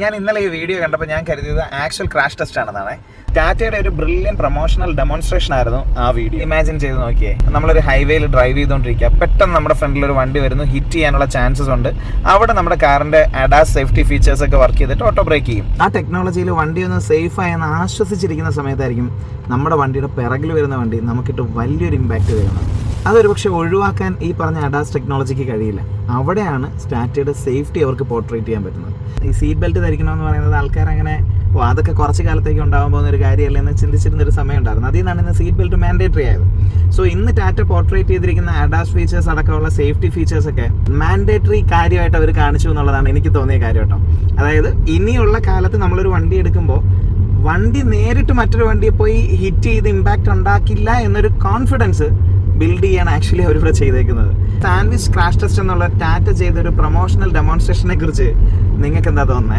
ഞാൻ ഇന്നലെ ഈ വീഡിയോ കണ്ടപ്പോൾ ഞാൻ കരുതിയത് ആക്ച്വൽ ക്രാഷ് ടെസ്റ്റ് ആണെന്നാണ്. ടാറ്റയുടെ ഒരു ബ്രില്യൻ പ്രൊമോഷണൽ ഡെമോൺസ്ട്രേഷൻ ആയിരുന്നു ആ വീഡിയോ. ഇമാജിൻ ചെയ്ത് നോക്കിയേ, നമ്മളൊരു ഹൈവേയിൽ ഡ്രൈവ് ചെയ്തുകൊണ്ടിരിക്കുക, പെട്ടെന്ന് നമ്മുടെ ഫ്രണ്ടിൽ ഒരു വണ്ടി വരുന്നു, ഹിറ്റ് ചെയ്യാനുള്ള ചാൻസസ് ഉണ്ട്. അവിടെ നമ്മുടെ കാറിന്റെ ADAS സേഫ്റ്റി ഫീച്ചേഴ്സ് ഒക്കെ വർക്ക് ചെയ്തിട്ട് ഓട്ടോ ബ്രേക്ക് ചെയ്യും. ആ ടെക്നോളജിയിൽ വണ്ടി ഒന്ന് സേഫായി എന്ന് ആശ്വസിച്ചിരിക്കുന്ന സമയത്തായിരിക്കും നമ്മുടെ വണ്ടിയുടെ പിറകിൽ വരുന്ന വണ്ടി നമുക്കിട്ട് വലിയൊരു ഇമ്പാക്റ്റ് വരുന്നത്. അതൊരു പക്ഷെ ഒഴിവാക്കാൻ ഈ പറഞ്ഞ ADAS ടെക്നോളജിക്ക് കഴിയില്ല. അവിടെയാണ് ടാറ്റയുടെ സേഫ്റ്റി അവർക്ക് പോർട്രേറ്റ് ചെയ്യാൻ പറ്റുന്നത്. ഈ സീറ്റ് ബെൽറ്റ് ധരിക്കണമെന്ന് പറയുന്നത് ആൾക്കാർ അങ്ങനെ അതൊക്കെ കുറച്ച് കാലത്തേക്ക് ഉണ്ടാകാൻ പോകുന്ന ഒരു കാര്യമല്ല എന്ന് ചിന്തിച്ചിരുന്നൊരു സമയം ഉണ്ടായിരുന്നു. അതിൽ നിന്നാണ് ഇന്ന് സീറ്റ് ബെൽറ്റ് മാൻഡേറ്ററി ആയത്. സോ ഇന്ന് ടാറ്റ പോർട്രേറ്റ് ചെയ്തിരിക്കുന്ന ADAS ഫീച്ചേഴ്സ് അടക്കമുള്ള സേഫ്റ്റി ഫീച്ചേഴ്സൊക്കെ മാൻഡേറ്ററി കാര്യമായിട്ട് അവർ കാണിച്ചു എന്നുള്ളതാണ് എനിക്ക് തോന്നിയ കാര്യം കേട്ടോ. അതായത് ഇനിയുള്ള കാലത്ത് നമ്മളൊരു വണ്ടി എടുക്കുമ്പോൾ വണ്ടി നേരിട്ട് മറ്റൊരു വണ്ടിയെ പോയി ഹിറ്റ് ചെയ്ത് ഇമ്പാക്റ്റ് ഉണ്ടാക്കില്ല എന്നൊരു കോൺഫിഡൻസ് ബിൽഡ് ചെയ്യാൻ ആക്ച്വലി അവരിവിടെ ചെയ്തേക്കുന്നത്. സാൻഡ്വിച്ച് ക്രാഷ് ടെസ്റ്റ് എന്നുള്ള ടാറ്റ ചെയ്തൊരു പ്രൊമോഷണൽ ഡെമോൺസ്ട്രേഷനെ കുറിച്ച് നിങ്ങൾക്ക് എന്താ തോന്നുന്നത്?